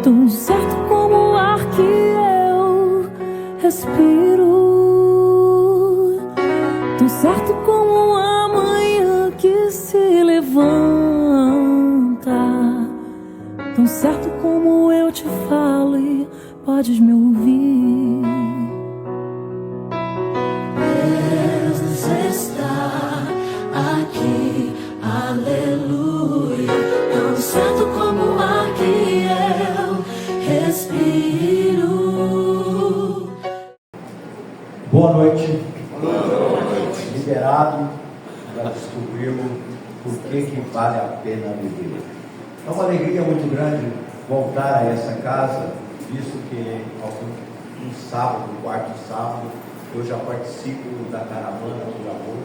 tão certo como o ar que eu respiro, tão certo como a manhã que se levanta, tão certo como eu te falo e podes me ouvir. Jesus está aqui, aleluia, tão certo como o ar que eu respiro. Boa noite. Liberado, já descobrimos por que vale a pena viver. É uma alegria muito grande voltar a essa casa, visto que no sábado, no quarto sábado, eu já participo da Caravana do Amor,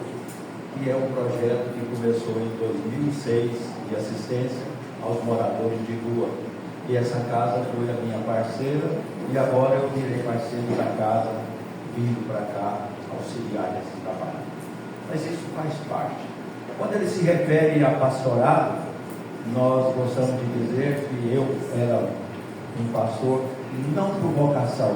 que é um projeto que começou em 2006 de assistência aos moradores de rua. E essa casa foi a minha parceira e agora eu virei parceiro da casa, vindo para cá auxiliar nesse trabalho. Mas isso faz parte. Quando ele se refere a pastorado, nós gostamos de dizer que eu era um pastor, não por vocação,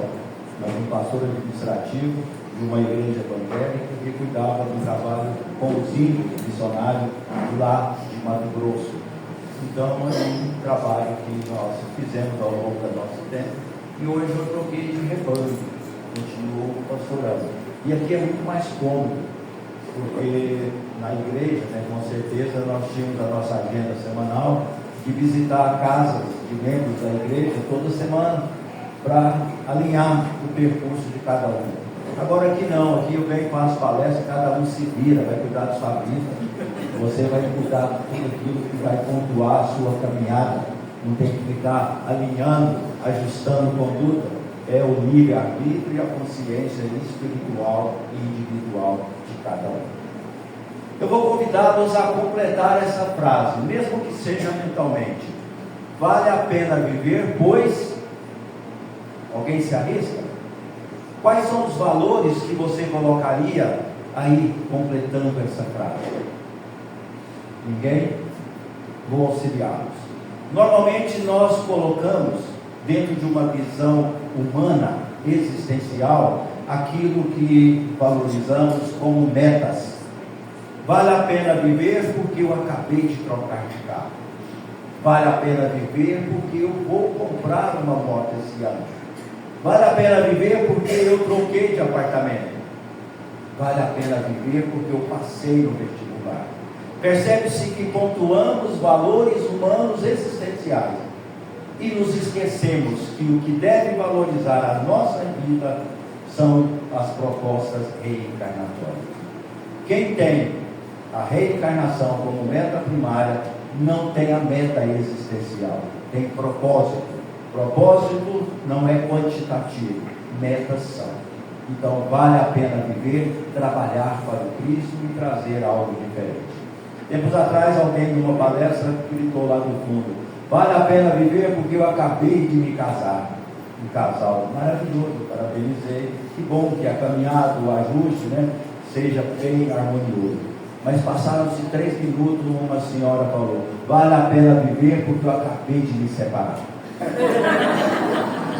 mas um pastor administrativo de uma igreja evangélica que cuidava do trabalho com os índios missionários lá de Mato Grosso. Então, é um trabalho que nós fizemos ao longo do nosso tempo e hoje eu troquei de rebanho, continuo pastorando. E aqui é muito mais cômodo, porque na igreja, com certeza, nós tínhamos a nossa agenda semanal de visitar casas de membros da igreja toda semana para alinhar o percurso de cada um. Agora aqui não, aqui eu venho, faço palestra, cada um se vira, vai cuidar da sua vida, você vai cuidar de tudo aquilo que vai pontuar a sua caminhada, não tem que ficar alinhando, ajustando conduta, é o livre-arbítrio e a consciência espiritual e individual de cada um. Eu vou convidá-los a completar essa frase, mesmo que seja mentalmente. Vale a pena viver, pois... Alguém se arrisca? Quais são os valores que você colocaria aí, completando essa frase? Ninguém? Vou auxiliá-los. Normalmente nós colocamos, dentro de uma visão humana, existencial, aquilo que valorizamos como metas. Vale a pena viver porque eu acabei de trocar de carro. Vale a pena viver porque eu vou comprar uma moto esse ano. Vale a pena viver porque eu troquei de apartamento. Vale a pena viver porque eu passei no vestibular. Percebe-se que pontuamos valores humanos existenciais e nos esquecemos que o que deve valorizar a nossa vida são as propostas reencarnatórias. Quem tem a reencarnação como meta primária não tem a meta existencial, tem propósito. Propósito não é quantitativo, metas são. Então vale a pena viver, trabalhar para o Cristo e trazer algo diferente. Tempos atrás alguém numa palestra gritou lá do fundo: vale a pena viver porque eu acabei de me casar. Um casal maravilhoso, parabenizei. Que bom que a caminhada, o ajuste, seja bem harmonioso. Mas passaram-se 3 minutos, uma senhora falou: vale a pena viver porque eu acabei de me separar.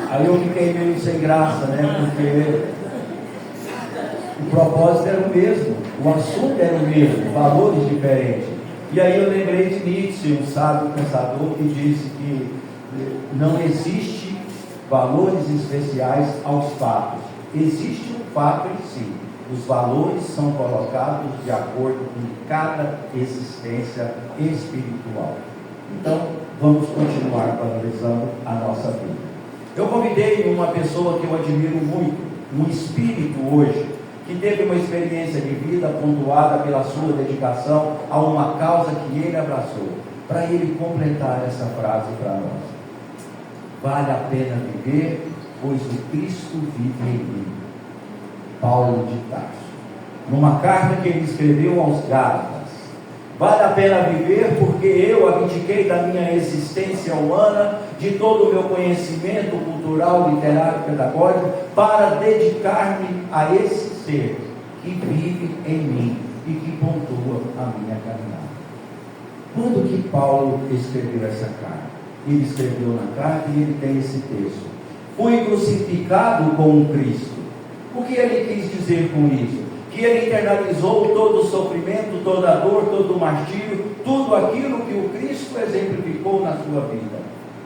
Aí eu fiquei meio sem graça, porque o propósito era o mesmo, o assunto era o mesmo, valores diferentes. E aí eu lembrei de Nietzsche, um sábio pensador, que disse que não existe valores especiais aos fatos, existe um fato em si. Os valores são colocados de acordo com cada existência espiritual. Então, vamos continuar valorizando a nossa vida. Eu convidei uma pessoa que eu admiro muito, um espírito hoje, que teve uma experiência de vida pontuada pela sua dedicação a uma causa que ele abraçou, para ele completar essa frase para nós. Vale a pena viver, pois o Cristo vive em mim. Paulo de Tarso, numa carta que ele escreveu aos Gálatas. Vale a pena viver porque eu abdiquei da minha existência humana, de todo o meu conhecimento cultural, literário, pedagógico, para dedicar-me a esse ser que vive em mim e que pontua a minha caminhada. Quando que Paulo escreveu essa carta? ele escreveu na carta e ele tem esse texto: fui crucificado com Cristo. O que ele quis dizer com isso? Que ele internalizou todo o sofrimento, toda a dor, todo o martírio, tudo aquilo que o Cristo exemplificou na sua vida.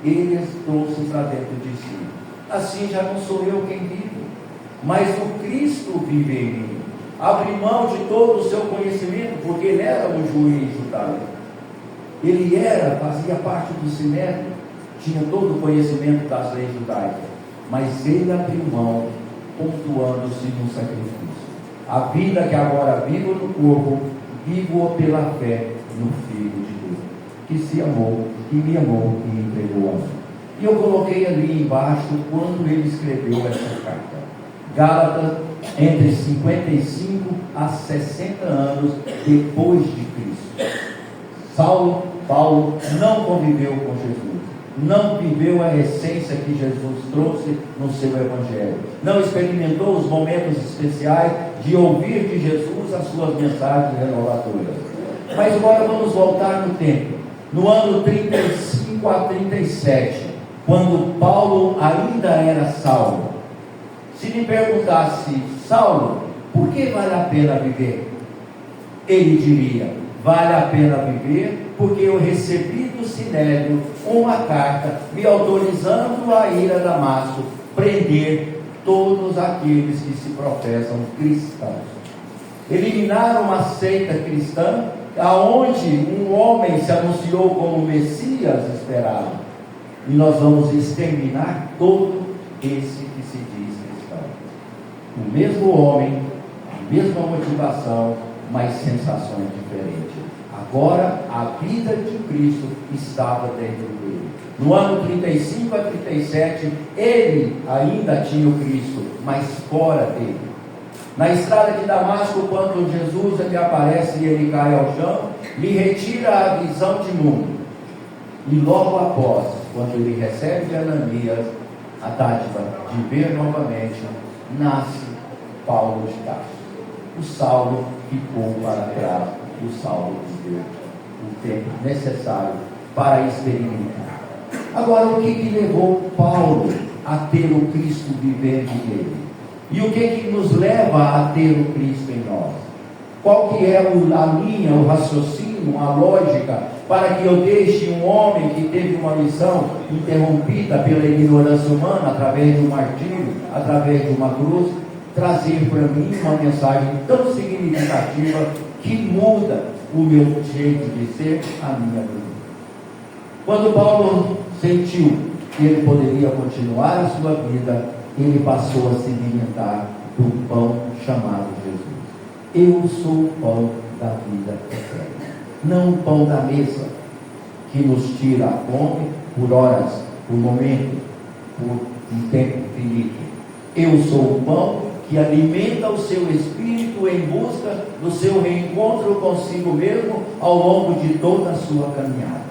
Ele trouxe para dentro de si. Assim já não sou eu quem vive, mas o Cristo vive em mim. Abri mão de todo o seu conhecimento, porque ele era um juiz judaico. Ele fazia parte do Sinédrio, tinha todo o conhecimento das leis judaicas, mas ele abriu mão, pontuando-se no sacrifício. A vida que agora vivo no corpo, vivo pela fé no Filho de Deus, que se amou, que me amou e entregou a mim. E eu coloquei ali embaixo quando ele escreveu essa carta. Gálatas, entre 55 a 60 anos depois de Cristo. Paulo não conviveu com Jesus, não viveu a essência que Jesus trouxe no seu Evangelho, não experimentou os momentos especiais de ouvir de Jesus as suas mensagens renovadoras. Mas agora vamos voltar no tempo, no ano 35 a 37, quando Paulo ainda era Saulo. Se me perguntasse: Saulo, por que vale a pena viver? Ele diria: vale a pena viver porque eu recebi do Sinédrio uma carta me autorizando a ir a Damasco prender todos aqueles que se professam cristãos. Eliminaram uma seita cristã aonde um homem se anunciou como Messias esperado, e nós vamos exterminar todo esse que se diz cristão. O mesmo homem, a mesma motivação, mas sensações diferentes. Agora a vida de Cristo estava dentro dele. No ano 35 a 37, ele ainda tinha o Cristo, mas fora dele. Na estrada de Damasco, quando Jesus lhe aparece e ele cai ao chão, lhe retira a visão de mundo. E logo após, quando ele recebe de Ananias a dádiva de ver novamente, nasce Paulo de Tarso. O Saulo ficou para trás, o Saulo viveu o tempo necessário para experimentar. Agora, o que levou Paulo a ter o Cristo vivendo nele? E o que nos leva a ter o Cristo em nós? Qual que é a linha, o raciocínio, a lógica, para que eu deixe um homem que teve uma missão interrompida pela ignorância humana, através de um martírio, através de uma cruz, trazer para mim uma mensagem tão significativa que muda o meu jeito de ser, a minha vida? Quando Paulo sentiu que ele poderia continuar a sua vida, ele passou a se alimentar do pão chamado Jesus. Eu sou o pão da vida eterna, não o pão da mesa, que nos tira a fome por horas, por momento, por um tempo finito. Eu sou o pão que alimenta o seu espírito em busca do seu reencontro consigo mesmo ao longo de toda a sua caminhada.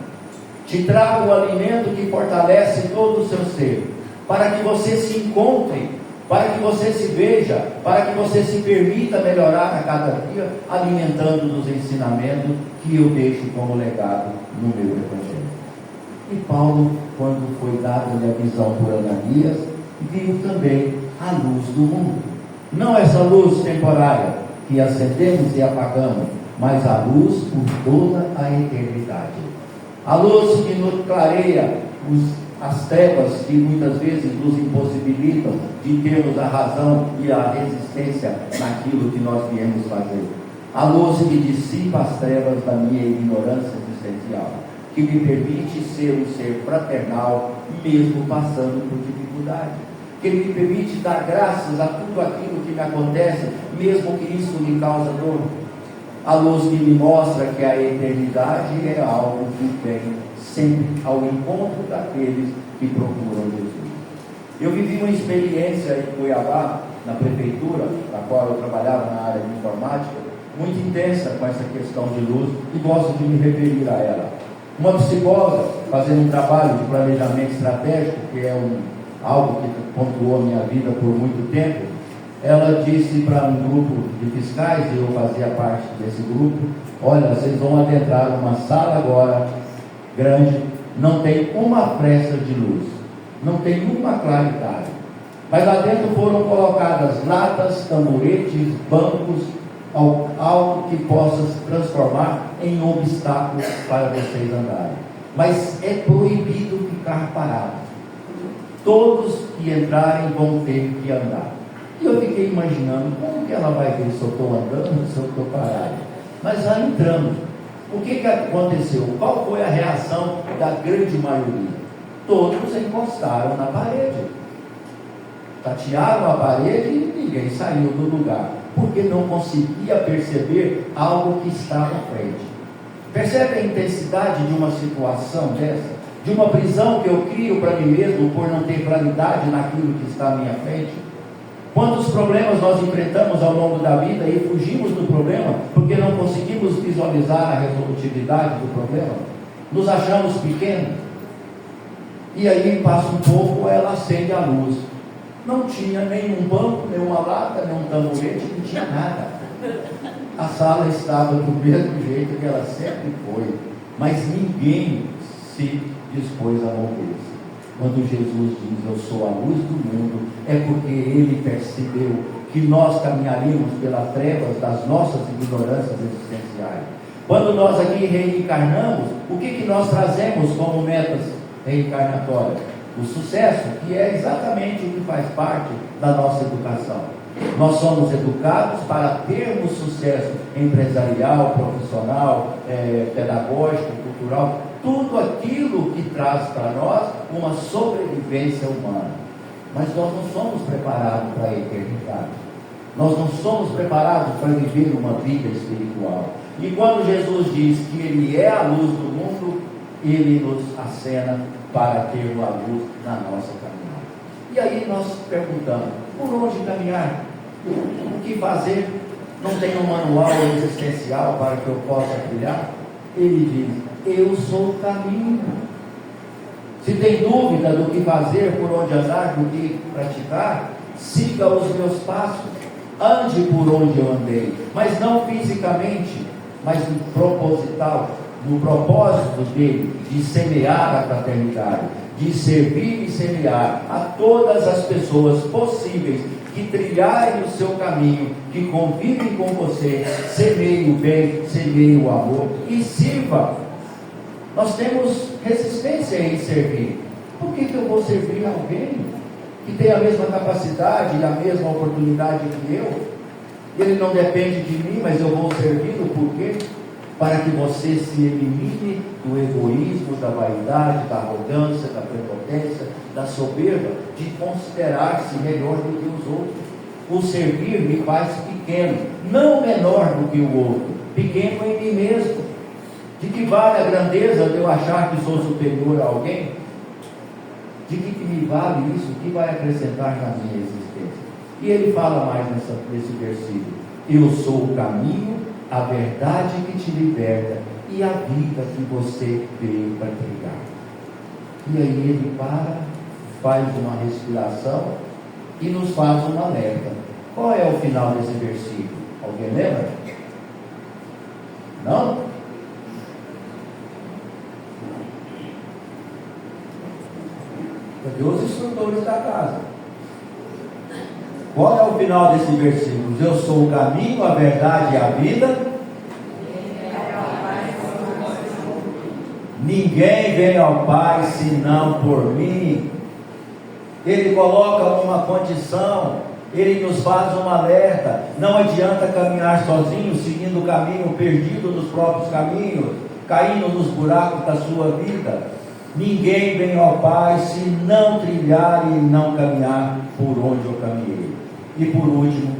Te trago o alimento que fortalece todo o seu ser, para que você se encontre, para que você se veja, para que você se permita melhorar a cada dia, alimentando dos ensinamentos que eu deixo como legado no meu Evangelho. E Paulo, quando foi dada-lhe a visão por Ananias, viu também a luz do mundo. Não essa luz temporária que acendemos e apagamos, mas a luz por toda a eternidade. A luz que nos clareia as trevas que muitas vezes nos impossibilitam de termos a razão e a resistência naquilo que nós viemos fazer. A luz que dissipa as trevas da minha ignorância existencial, que me permite ser um ser fraternal, mesmo passando por dificuldade, que me permite dar graças a tudo aquilo que me acontece, mesmo que isso me cause dor. A luz que me mostra que a eternidade é algo que vem sempre ao encontro daqueles que procuram Jesus. Eu vivi uma experiência em Cuiabá, na prefeitura, na qual eu trabalhava na área de informática, muito intensa com essa questão de luz, e gosto de me referir a ela. Uma psicóloga, fazendo um trabalho de planejamento estratégico, que é algo que pontuou a minha vida por muito tempo, ela disse para um grupo de fiscais, e eu fazia parte desse grupo: olha, vocês vão adentrar uma sala agora grande, não tem uma fresta de luz, não tem uma claridade. Mas lá dentro foram colocadas latas, tamboretes, bancos, algo que possa se transformar em obstáculos para vocês andarem. Mas é proibido ficar parado. Todos que entrarem vão ter que andar. E eu fiquei imaginando como que ela vai ver se eu estou andando, se eu estou parado. Mas já entramos. O que aconteceu? Qual foi a reação da grande maioria? Todos encostaram na parede. Tatearam a parede e ninguém saiu do lugar, porque não conseguia perceber algo que estava à frente. Percebe a intensidade de uma situação dessa? De uma prisão que eu crio para mim mesmo por não ter claridade naquilo que está à minha frente? Quantos problemas nós enfrentamos ao longo da vida e fugimos do problema porque não conseguimos visualizar a resolutividade do problema? Nos achamos pequenos. E aí passa um pouco, ela acende a luz. Não tinha nenhum banco, nenhuma lata, nenhum tamborete, não tinha nada. A sala estava do mesmo jeito que ela sempre foi, mas ninguém se dispôs a mover-se. Quando Jesus diz, eu sou a luz do mundo, é porque Ele percebeu que nós caminharíamos pelas trevas das nossas ignorâncias existenciais. Quando nós aqui reencarnamos, o que nós trazemos como metas reencarnatórias? O sucesso, que é exatamente o que faz parte da nossa educação. Nós somos educados para termos sucesso empresarial, profissional, pedagógico, cultural, tudo aquilo que traz para nós uma sobrevivência humana. Mas nós não somos preparados para a eternidade. Nós não somos preparados para viver uma vida espiritual. E quando Jesus diz que Ele é a luz do mundo, Ele nos acena para ter uma luz na nossa caminhada. E aí nós perguntamos, por onde caminhar? O que fazer? Não tem um manual existencial para que eu possa trilhar? Ele diz, eu sou o caminho. Se tem dúvida do que fazer, por onde andar, do que praticar, siga os meus passos, ande por onde eu andei, mas não fisicamente, mas no proposital, no propósito dele, de semear a fraternidade, de servir e semear a todas as pessoas possíveis que trilharem o seu caminho, que convivem com você, semeie o bem, semeie o amor e sirva. Nós temos resistência em servir. Por que eu vou servir alguém que tem a mesma capacidade e a mesma oportunidade que eu? Ele não depende de mim, mas eu vou servi-lo. Por quê? Para que você se elimine do egoísmo, da vaidade, da arrogância, da prepotência, da soberba, de considerar-se melhor do que os outros. O servir me faz pequeno, não menor do que o outro, pequeno em mim mesmo. De que vale a grandeza de eu achar que sou superior a alguém? De que me vale isso? O que vai acrescentar na minha existência? E ele fala mais nesse versículo: eu sou o caminho, a verdade que te liberta e a vida que você veio para trilhar. E aí ele faz uma respiração e nos faz um alerta. Qual é o final desse versículo? Alguém lembra? Não? Cadê os instrutores da casa? Qual é o final desse versículo? Eu sou o caminho, a verdade e a vida. Ninguém vem ao Pai senão por mim. Ele coloca uma condição, ele nos faz um alerta. Não adianta caminhar sozinho, seguindo o caminho, perdido nos próprios caminhos, caindo nos buracos da sua vida. Ninguém vem ao Pai se não trilhar e não caminhar por onde eu caminhei. E por último,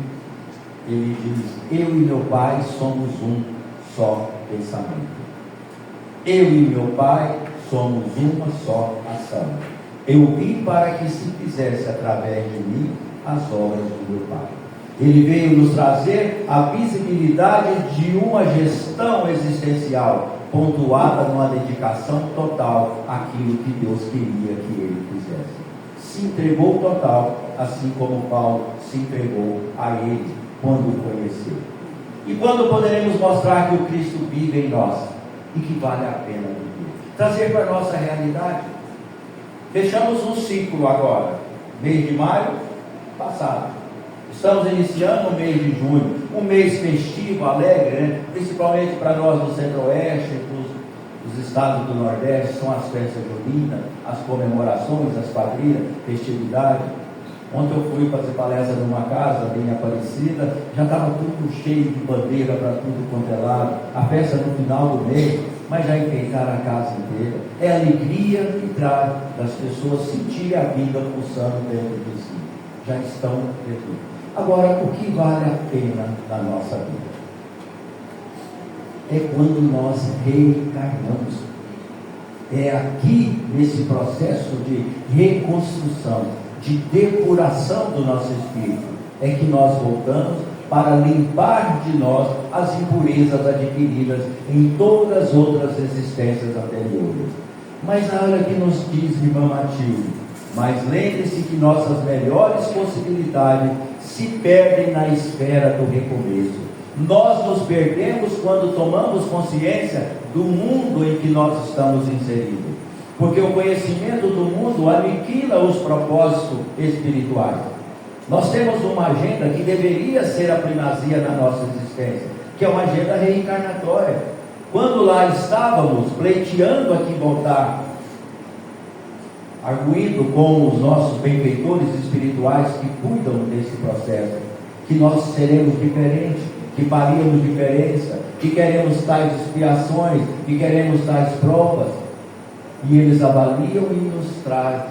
ele diz: eu e meu Pai somos um só pensamento. Eu e meu Pai somos uma só ação. Eu vim para que se fizesse através de mim as obras do meu Pai. Ele veio nos trazer a visibilidade de uma gestão existencial, pontuada numa dedicação total àquilo que Deus queria que ele fizesse. Se entregou total, assim como Paulo se entregou a ele quando o conheceu. E quando poderemos mostrar que o Cristo vive em nós e que vale a pena viver? trazer para a nossa realidade. Fechamos um ciclo agora, mês de maio passado. Estamos iniciando o mês de junho, um mês festivo, alegre, né? Principalmente para nós do Centro-Oeste, os estados do Nordeste, são as festas juninas, as comemorações, as quadrilhas, festividades. Ontem eu fui fazer palestra numa casa bem Aparecida, já estava tudo cheio de bandeira para tudo quanto é lado, a festa no final do mês, mas já enfeitaram a casa inteira. É a alegria que traz das pessoas sentirem a vida pulsando dentro de si. Já estão dentro. Agora, o que vale a pena na nossa vida? É quando nós reencarnamos. É aqui, nesse processo de reconstrução, de depuração do nosso espírito, é que nós voltamos para limpar de nós as impurezas adquiridas em todas as outras existências anteriores. Mas olha que nos diz irmã Matilde, mas lembre-se que nossas melhores possibilidades se perdem na esfera do recomeço. Nós nos perdemos quando tomamos consciência do mundo em que nós estamos inseridos, porque o conhecimento do mundo aniquila os propósitos espirituais. Nós temos uma agenda que deveria ser a primazia na nossa existência, que é uma agenda reencarnatória. Quando lá estávamos pleiteando aqui voltar, arguindo com os nossos benfeitores espirituais que cuidam desse processo, que nós seremos diferentes, que faríamos diferença, que queremos tais expiações, que queremos tais provas, e eles avaliam e nos trazem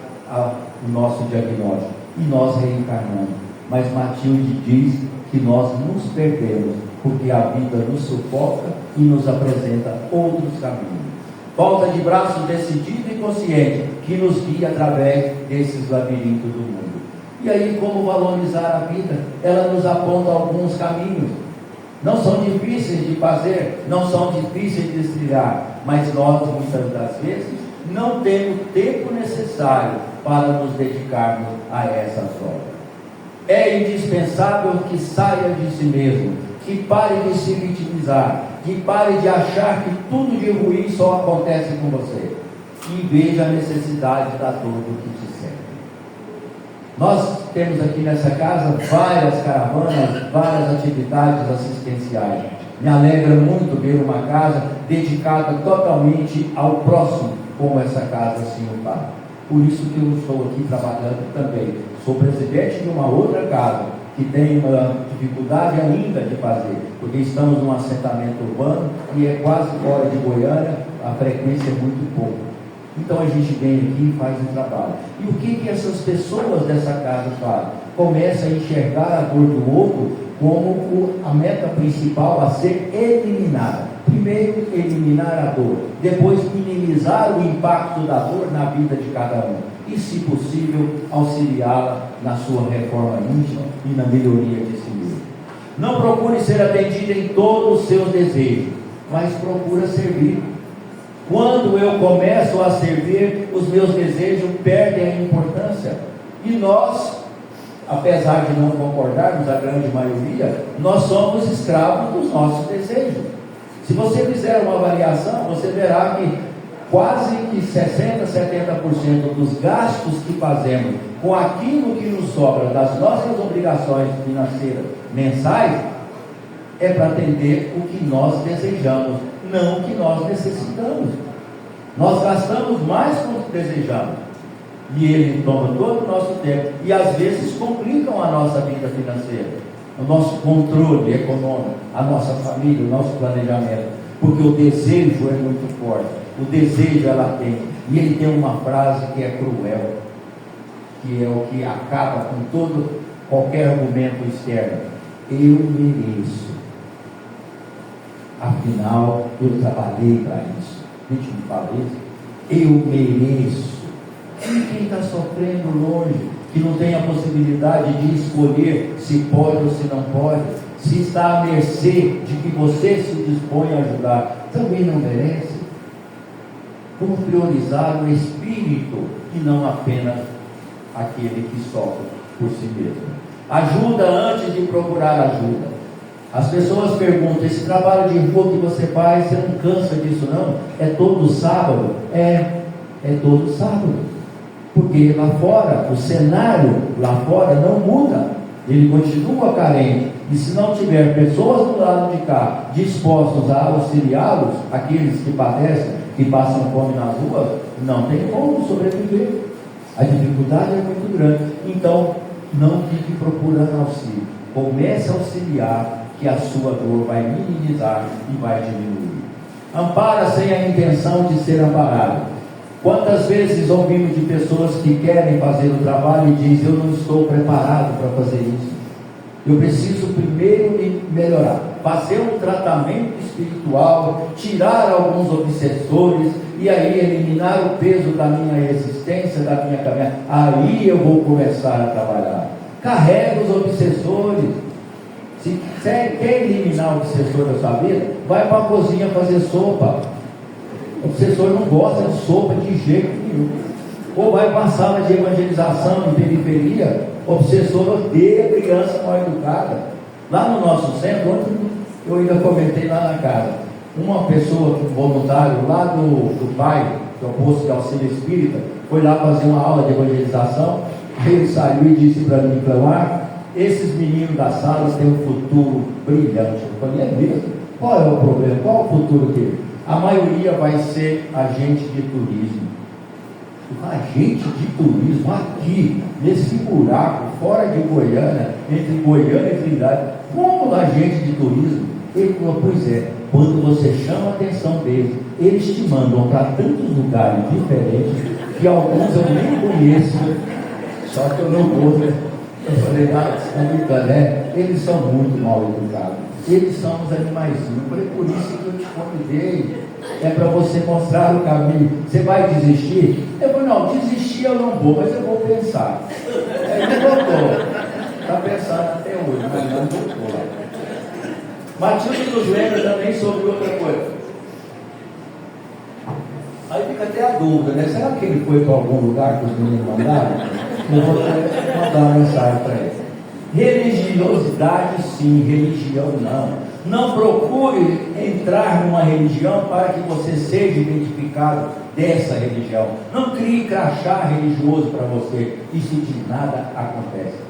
o nosso diagnóstico, e nós reencarnamos. Mas Matilde diz que nós nos perdemos, porque a vida nos sufoca e nos apresenta outros caminhos. Falta de braço decidido e consciente, que nos guia através desses labirintos do mundo. E aí, como valorizar a vida? Ela nos aponta alguns caminhos. Não são difíceis de fazer, não são difíceis de trilhar, mas nós, muitas das vezes, não temos o tempo necessário para nos dedicarmos a essas obras. É indispensável que saia de si mesmo, que pare de se vitimizar, que pare de achar que tudo de ruim só acontece com você, e veja a necessidade da dor do que te serve. Nós temos aqui nessa casa várias caravanas, várias atividades assistenciais. Me alegra muito ver uma casa dedicada totalmente ao próximo, como essa casa assim o faz. Por isso que eu estou aqui trabalhando também. Sou presidente de uma outra casa, que tem uma dificuldade ainda de fazer, porque estamos num assentamento urbano e é quase fora de Goiânia, a frequência é muito pouca. Então a gente vem aqui e faz um trabalho. E o que essas pessoas dessa casa fazem? Começam a enxergar a dor do outro como a meta principal a ser eliminada. Primeiro eliminar a dor, depois minimizar o impacto da dor na vida de cada um. E, se possível, auxiliá-la na sua reforma íntima e na melhoria de si mesmo. Não procure ser atendida em todos os seus desejos, mas procura servir. Quando eu começo a servir, os meus desejos perdem a importância. E nós, apesar de não concordarmos, a grande maioria, nós somos escravos dos nossos desejos. Se você fizer uma avaliação, você verá que quase que 60%, 70% dos gastos que fazemos com aquilo que nos sobra das nossas obrigações financeiras mensais é para atender o que nós desejamos, não o que nós necessitamos. Nós gastamos mais do que desejamos, e ele toma todo o nosso tempo, e às vezes complicam a nossa vida financeira, o nosso controle econômico, a nossa família, o nosso planejamento, porque o desejo é muito forte, o desejo é latente, e ele tem uma frase que é cruel, que é o que acaba com qualquer argumento externo: eu mereço, afinal eu trabalhei para isso. A gente não fala isso? Eu mereço. E quem está sofrendo longe, que não tem a possibilidade de escolher se pode ou se não pode, se está à mercê de que você se dispõe a ajudar, também não merece? Como priorizar o espírito e não apenas aquele que sofre por si mesmo? Ajuda antes de procurar ajuda. As pessoas perguntam: esse trabalho de rua que você faz, você não cansa disso não? É todo sábado? É todo sábado. Porque lá fora, o cenário lá fora não muda. Ele continua carente. E se não tiver pessoas do lado de cá dispostos a auxiliá-los, aqueles que padecem, que passam fome nas ruas, não tem como sobreviver. A dificuldade é muito grande. Então, não fique procurando auxílio. Comece a auxiliar, que a sua dor vai minimizar e vai diminuir. Ampara sem a intenção de ser amparado. Quantas vezes ouvimos de pessoas que querem fazer o trabalho e dizem: eu não estou preparado para fazer isso. Eu preciso primeiro me melhorar, fazer um tratamento espiritual, tirar alguns obsessores e aí eliminar o peso da minha existência, da minha caminhada. Aí eu vou começar a trabalhar. Carrega os obsessores. Se quer eliminar o obsessor da sua vida, vai para a cozinha fazer sopa. O obsessor não gosta de sopa de jeito nenhum. Ou vai para a sala de evangelização em periferia. O obsessor odeia criança mal educada. Lá no nosso centro, ontem eu ainda comentei lá na casa, uma pessoa, um voluntário lá do PAI, que é o posto de auxílio espírita, foi lá fazer uma aula de evangelização. Ele saiu e disse para mim: Cleomar, esses meninos da sala têm um futuro brilhante. Eu falei: é mesmo? Qual é o problema? Qual é o futuro dele? A maioria vai ser agente de turismo. Agente de turismo aqui, nesse buraco, fora de Goiânia, entre Goiânia e Trindade. Como agente de turismo? Ele falou: pois é, quando você chama a atenção deles, eles te mandam para tantos lugares diferentes, que alguns eu nem conheço, só que eu não vou, né? Eu falei: né? Eles são muito mal educados, eles são os animaizinhos. Eu falei: por isso que eu te convidei, é para você mostrar o caminho. Você vai desistir? Eu falei: não, desistir eu não vou, mas eu vou pensar. Aí ele voltou, está pensando até hoje, mas não voltou. Matilde nos lembra também sobre outra coisa. Aí fica até a dúvida, né? Será que ele foi para algum lugar que os meninos mandaram? Eu vou mandar uma mensagem para ele. Religiosidade sim, religião não. Não procure entrar numa religião para que você seja identificado dessa religião. Não crie crachá religioso para você. Isso de nada acontece.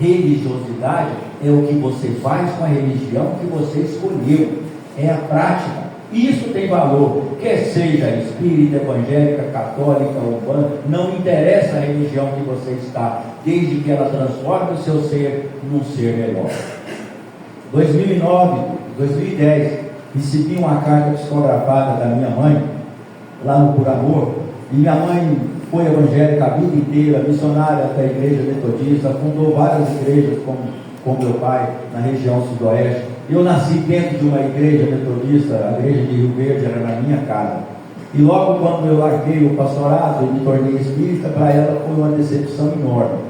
Religiosidade é o que você faz com a religião que você escolheu. É a prática. Isso tem valor. Quer seja espírita, evangélica, católica, urbana, não interessa a religião que você está, desde que ela transforme o seu ser num ser melhor. 2010, recebi uma carta psicografada da minha mãe, lá no Por Amor, e minha mãe foi evangélica a vida inteira, missionária da igreja metodista, fundou várias igrejas com meu pai, na região sudoeste. Eu nasci dentro de uma igreja metodista, a igreja de Rio Verde, era na minha casa. E logo quando eu larguei o pastorado e me tornei espírita, para ela foi uma decepção enorme,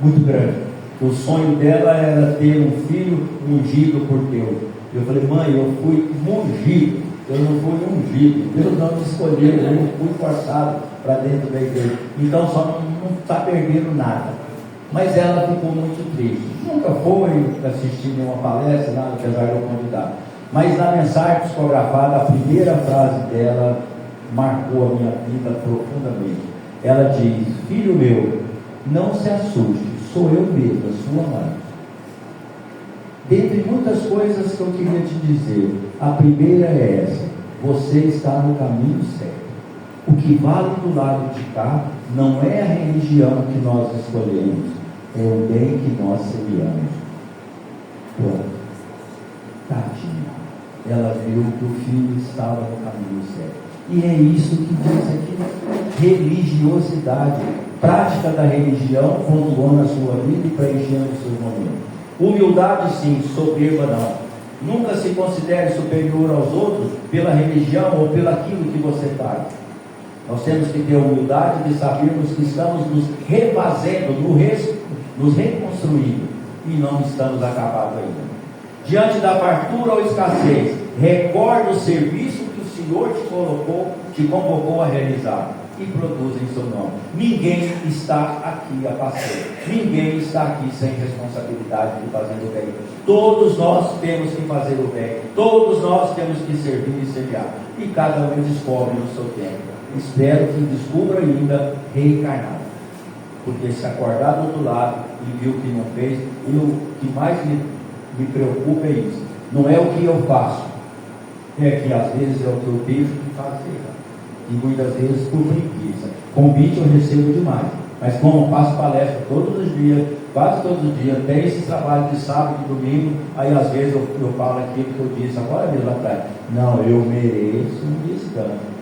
muito grande. O sonho dela era ter um filho ungido por Deus. Eu falei: mãe, eu fui ungido, eu não fui ungido. Deus não me escolheu, eu não fui forçado para dentro da igreja. Então só não está perdendo nada. Mas ela ficou muito triste. Nunca foi assistir nenhuma palestra, nada, apesar de eu convidar. Mas na mensagem psicografada, a primeira frase dela marcou a minha vida profundamente. Ela diz: filho meu, não se assuste, sou eu mesma, sua mãe. Dentre muitas coisas que eu queria te dizer, a primeira é essa: você está no caminho certo. O que vale do lado de cá não é a religião que nós escolhemos, é o bem que nós semeamos. Pronto. Tadinha. Ela viu que o filho estava no caminho certo. E é isso que diz aqui: religiosidade, prática da religião, pontuando a sua vida e preenchendo os seus momentos. Humildade sim, soberba não. Nunca se considere superior aos outros pela religião ou pelo aquilo que você faz. Nós temos que ter a humildade de sabermos que estamos nos refazendo, nos reconstruindo, e não estamos acabados ainda. Diante da fartura ou escassez, recorda o serviço que o Senhor te convocou a realizar. e produzem seu nome. Ninguém está aqui a passeio. Ninguém está aqui sem responsabilidade de fazer o bem. Todos nós temos que fazer o bem. Todos nós temos que servir e semear. E cada um descobre no seu tempo. Espero que descubra ainda reencarnado. Porque se acordar do outro lado e viu o que não fez, e o que mais me preocupa é isso. Não é o que eu faço, é que às vezes é o que eu deixo de fazer. E muitas vezes por preguiça. Convite eu recebo demais. Mas como eu faço palestra todos os dias, quase todos os dias, tem esse trabalho de sábado e domingo, aí às vezes eu falo aquilo que eu disse agora mesmo atrás. Não, eu mereço um descanso.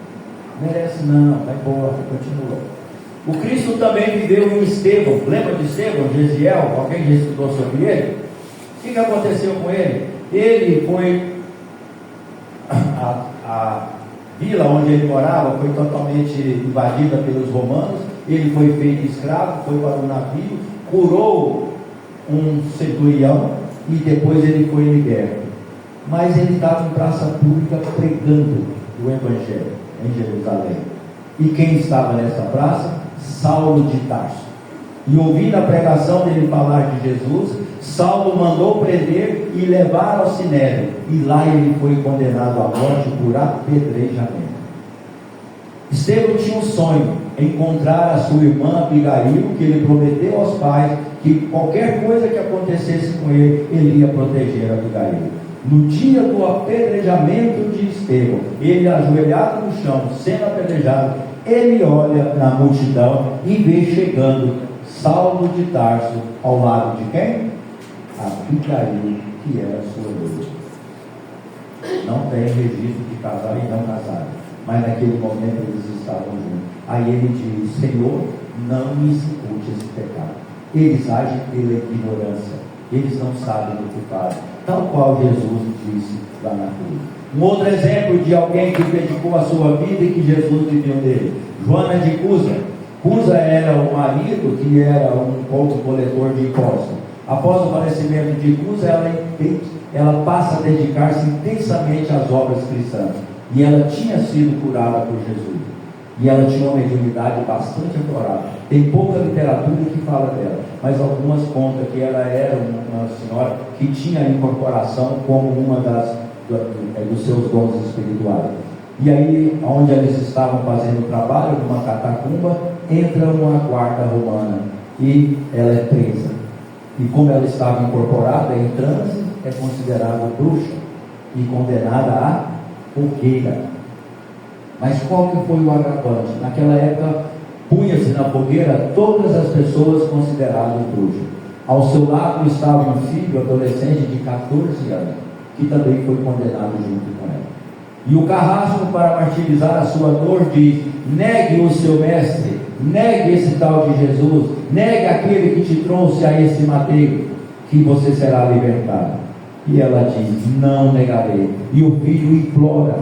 Merece não, vai embora, continua. O Cristo também viveu em Estevão. Lembra de Estevão, Gesiel? Alguém já estudou sobre ele? O que aconteceu com ele? Ele foi a vila onde ele morava foi totalmente invadida pelos romanos. Ele foi feito escravo, foi para um navio, curou um centurião e depois ele foi liberto. Mas ele estava em praça pública pregando o Evangelho em Jerusalém. E quem estava nessa praça? Saulo de Tarso. E ouvindo a pregação dele falar de Jesus, Saulo mandou prender e levar ao Sinédrio. E lá ele foi condenado à morte por apedrejamento. Estevão tinha um sonho: encontrar a sua irmã Abigail, que ele prometeu aos pais que qualquer coisa que acontecesse com ele, ele ia proteger Abigail. No dia do apedrejamento de Estevão, ele ajoelhado no chão, sendo apedrejado, ele olha na multidão e vê chegando Saulo de Tarso ao lado de quem? Abigail, que era sua noiva. Não tem registro de casar e não casar, mas naquele momento eles estavam juntos. Aí ele diz: Senhor, não me impute esse pecado. Eles agem pela ignorância, eles não sabem o que fazem, tal qual Jesus disse lá na cruz. Um outro exemplo de alguém que dedicou a sua vida e que Jesus viveu dele: Joana de Cusa. Cusa era o marido que era um pouco coletor de impostos. Após o falecimento de Cusa, ela passa a dedicar-se intensamente às obras cristãs. E ela tinha sido curada por Jesus. E ela tinha uma mediunidade bastante aflorada. Tem pouca literatura que fala dela, mas algumas contam que ela era uma senhora que tinha a incorporação como uma dos seus dons espirituais. E aí, onde eles estavam fazendo o trabalho, numa catacumba, entra uma guarda romana e ela é presa. E como ela estava incorporada em transe, é considerada bruxa e condenada à fogueira. Mas qual que foi o agravante? Naquela época, punha-se na fogueira todas as pessoas consideradas bruxas. Ao seu lado estava um filho adolescente de 14 anos, que também foi condenado junto com ela. E o carrasco, para martirizar a sua dor, diz: negue o seu mestre, negue esse tal de Jesus, negue aquele que te trouxe a esse mateiro, que você será libertado. E ela diz: não negarei. E o filho implora,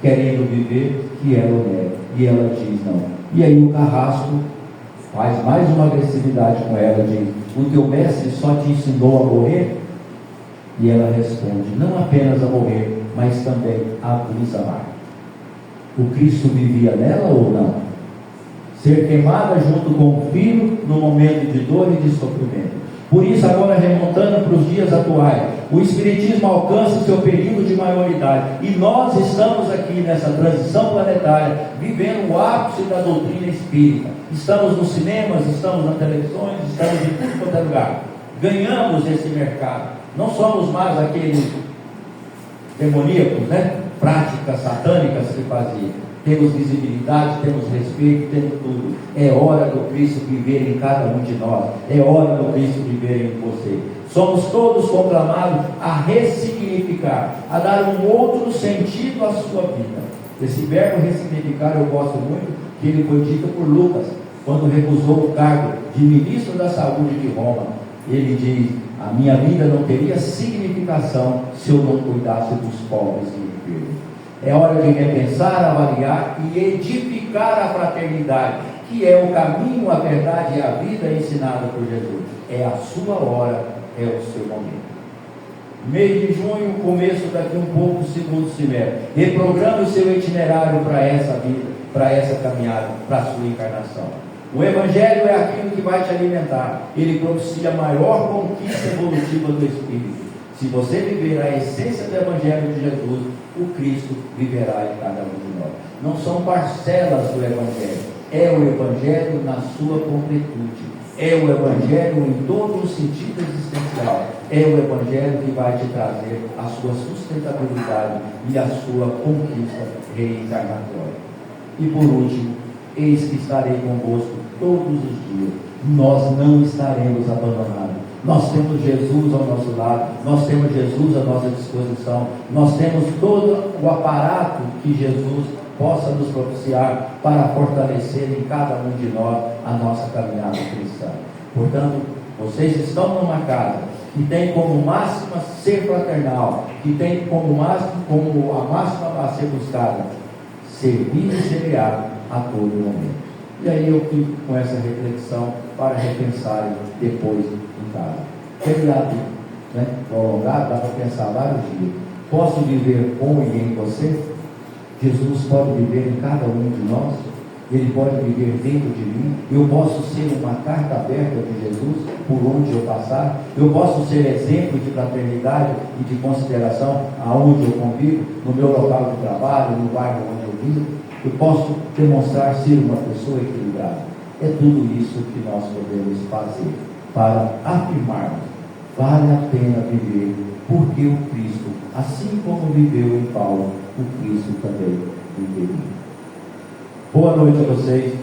querendo viver, que ela o negue. E ela diz: não. E aí o carrasco faz mais uma agressividade com ela, diz: o teu mestre só te ensinou a morrer? E ela responde: não apenas a morrer, mas também a nos amar. O Cristo vivia nela ou não? Ser queimada junto com o filho no momento de dor e de sofrimento. Por isso, agora remontando para os dias atuais, o Espiritismo alcança o seu período de maioridade, e nós estamos aqui nessa transição planetária, vivendo o ápice da doutrina espírita. Estamos nos cinemas, estamos nas televisões, estamos em tudo quanto é lugar. Ganhamos esse mercado. Não somos mais aqueles demoníacos, práticas satânicas que faziam. Temos visibilidade, temos respeito, temos tudo. É hora do Cristo viver em cada um de nós. É hora do Cristo viver em você. Somos todos conclamados a ressignificar, a dar um outro sentido à sua vida. Esse verbo ressignificar eu gosto muito, que ele foi dito por Lucas, quando recusou o cargo de ministro da saúde de Roma. Ele diz: a minha vida não teria significação se eu não cuidasse dos pobres e enfermos. É hora de repensar, avaliar e edificar a fraternidade, que é o caminho, a verdade e a vida ensinada por Jesus. É a sua hora, é o seu momento. Mês de junho, começo daqui um pouco, segundo semestre. Reprograme o seu itinerário para essa vida. para essa caminhada, para a sua encarnação. O Evangelho é aquilo que vai te alimentar. Ele propicia a maior conquista evolutiva do Espírito. Se você viver a essência do Evangelho de Jesus, o Cristo viverá em cada um de nós. Não são parcelas do Evangelho, é o Evangelho na sua completude. É o Evangelho em todo o sentido existencial. É o Evangelho que vai te trazer a sua sustentabilidade e a sua conquista reencarnatória. E por último, eis que estarei convosco todos os dias. Nós não estaremos abandonados. Nós temos Jesus ao nosso lado, nós temos Jesus à nossa disposição, nós temos todo o aparato que Jesus possa nos propiciar para fortalecer em cada um de nós a nossa caminhada cristã. Portanto, vocês estão numa casa que tem como máxima ser fraternal, que tem como a máxima a ser buscada, servir e semear a todo momento. E aí eu fico com essa reflexão para repensar depois em casa. Feriado, prolongado, dá para pensar vários dias. Posso viver com e em você? Jesus pode viver em cada um de nós? Ele pode viver dentro de mim? Eu posso ser uma carta aberta de Jesus por onde eu passar? Eu posso ser exemplo de fraternidade e de consideração aonde eu convivo, no meu local de trabalho, no bairro onde eu vivo? Eu posso demonstrar ser uma pessoa equilibrada. É tudo isso que nós podemos fazer para afirmarmos: vale a pena viver, porque o Cristo, assim como viveu em Paulo, o Cristo também viveria. Boa noite a vocês,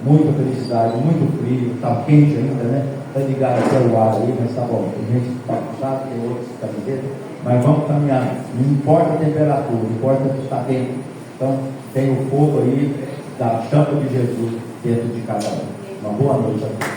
muita felicidade, muito frio, está quente ainda, né? Está ligado até o ar aí, mas está bom. Tem gente que está puxado, tem outros que camiseta, mas vamos caminhar. Não importa a temperatura, importa que está dentro. Então, tem o fogo aí da chama de Jesus dentro de cada um. Uma boa noite a todos.